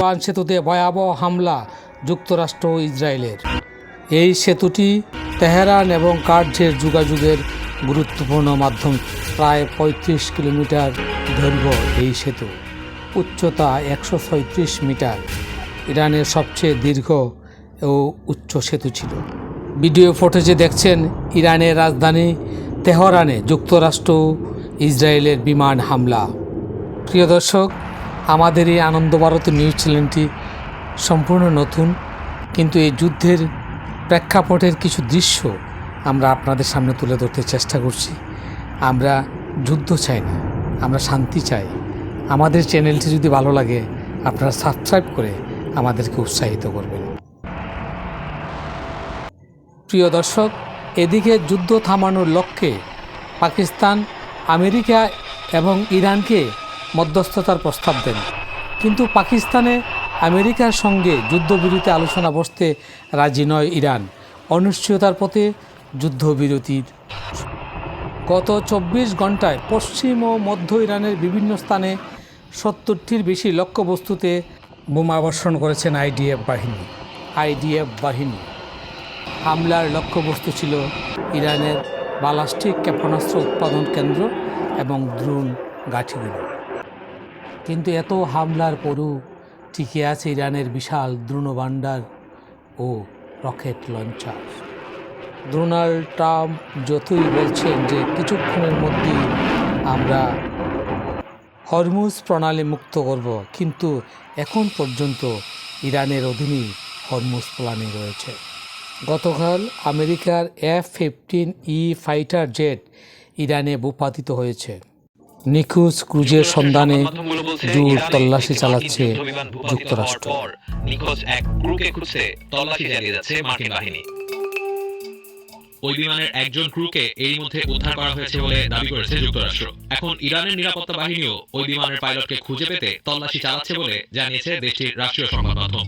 Golan সেতুতে ভয়াবহ হামলা যুক্তরাষ্ট্র ও ইসরায়েলের। এই সেতুটি তেহরান এবং কার্যের যোগাযোগের গুরুত্বপূর্ণ মাধ্যম। প্রায় ৩৫ কিলোমিটার দৈর্ঘ্য এই সেতু, উচ্চতা ১৩৬ মিটার। ইরানের সবচেয়ে দীর্ঘ ও উচ্চ সেতু ছিল। ভিডিও ফুটেজে দেখছেন ইরানের রাজধানী তেহরানে যুক্তরাষ্ট্র ইসরায়েলের বিমান হামলা। প্রিয় দর্শক, আমাদের এই আনন্দ ভারত নিউজ চ্যানেলটি সম্পূর্ণ নতুন, কিন্তু এই যুদ্ধের প্রেক্ষাপটের কিছু দৃশ্য আমরা আপনাদের সামনে তুলে ধরতে চেষ্টা করছি। আমরা যুদ্ধ চাই না, আমরা শান্তি চাই। আমাদের চ্যানেলটি যদি ভালো লাগে আপনারা সাবস্ক্রাইব করে আমাদেরকে উৎসাহিত করবেন। প্রিয় দর্শক, এদিকে যুদ্ধ থামানোর লক্ষ্যে পাকিস্তান আমেরিকা এবং ইরানকে মধ্যস্থতার প্রস্তাব দেন, কিন্তু পাকিস্তানে আমেরিকার সঙ্গে যুদ্ধবিরতি আলোচনা বসতে রাজি নয় ইরান। অনিশ্চয়তার পথে যুদ্ধবিরতির। গত ২৪ ঘন্টায় পশ্চিম ও মধ্য ইরানের বিভিন্ন স্থানে ৭০টির বেশি লক্ষ্যবস্তুতে বোমাবর্ষণ করেছেন আইডিএফ বাহিনী। হামলার লক্ষ্যবস্তু ছিল ইরানের ব্যালিস্টিক ক্ষেপণাস্ত্র উৎপাদন কেন্দ্র এবং ড্রোন ঘাঁটিগুলো। কিন্তু এত হামলার পরও টিকে আছে ইরানের বিশাল দ্রোণভাণ্ডার ও রকেট লঞ্চার। ডোনাল্ড ট্রাম্প যতই বলছেন যে কিছুক্ষণের মধ্যেই আমরা হরমুজ প্রণালী মুক্ত করব, কিন্তু এখন পর্যন্ত ইরানের অধীনেই হরমুজ প্রণালী রয়েছে। গতকাল আমেরিকার F-15E ফাইটার জেট ইরানে ভূপাতিত হয়েছে। নিখোঁজ ক্রুজের সন্ধানে জোর তল্লাশি চালাচ্ছে যুক্তরাষ্ট্র। নিখোঁজ এক ক্রুকে খুঁজতে তল্লাশি চালিয়ে যাচ্ছে মার্কিন বাহিনী। ওই বিমানের একজন ক্রুকে এর মধ্যে উদ্ধার করা হয়েছে বলে দাবি করেছে যুক্তরাষ্ট্র। এখন ইরানের নিরাপত্তা বাহিনীও ওই বিমানের পাইলটকে খুঁজে পেতে তল্লাশি চালাচ্ছে বলে জানিয়েছে দেশটির রাষ্ট্রীয় সংবাদ মাধ্যম।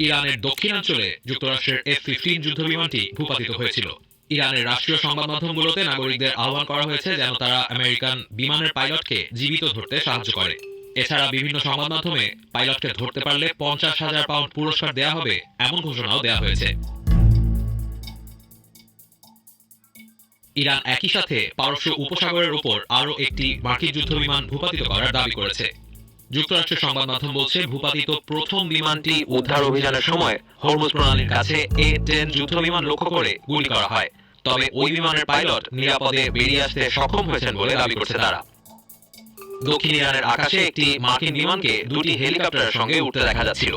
ইরানের দক্ষিণাঞ্চলে যুক্তরাষ্ট্রের F-15 যুদ্ধ বিমানটি ভূপাতিত হয়েছিল। ইরানের রাষ্ট্রীয় সংবাদ মাধ্যমগুলোতে নাগরিকদের আহ্বান করা হয়েছে যেন তারা আমেরিকান বিমানের পাইলটকে জীবিত ধরতে সাহায্য করে। এছাড়া বিভিন্ন সংবাদ মাধ্যমে পাইলটকে ধরতে পারলে ৫০,০০০ পাউন্ড পুরস্কার দেওয়া হবে এমন ঘোষণাও দেওয়া হয়েছে। ইরান একই সাথে পারস্য উপসাগরের উপর আরও একটি মার্কিন যুদ্ধবিমান ভূপাতিত করার দাবি করেছে। যুক্তরাষ্ট্রের সংবাদ মাধ্যম বলছে, ভূপাতিত প্রথম বিমানটি উদ্ধার অভিযানের সময় হরমুজ প্রণালীর কাছে A-10 যুদ্ধবিমান লক্ষ্য করে গুলি করা হয়। তবে ওই বিমানের পাইলট নিরাপদে বেরিয়ে আসতে সক্ষম হয়েছেন বলে দাবি করছে তারা। দক্ষিণ ইরানের আকাশে একটি মার্কিন বিমানকে দুটি হেলিকপ্টারের সঙ্গে উঠতে দেখা যাচ্ছিল।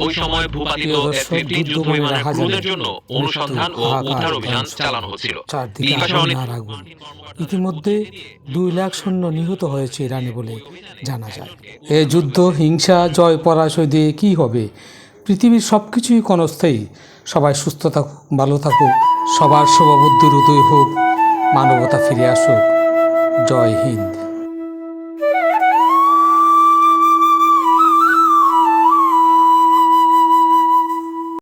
ওই সময় ভূপাতিত F-15 যুদ্ধবিমানের ক্রুদের জন্য অনুসন্ধান ও উদ্ধার অভিযান চালানো হচ্ছিল। ইতিমধ্যে ২ লাখ সৈন্য নিহত হয়েছে ইরানে বলে জানা যায়। এই যুদ্ধ, হিংসা, জয় পরাজয় দিয়ে কী হবে? পৃথিবীর সব কিছুই ক্ষণস্থায়ী। সবাই সুস্থ থাকুক, ভালো থাকুক, সবার শুভবুদ্ধির উদয় হোক, মানবতা ফিরে আসুক। জয় হিন্দ।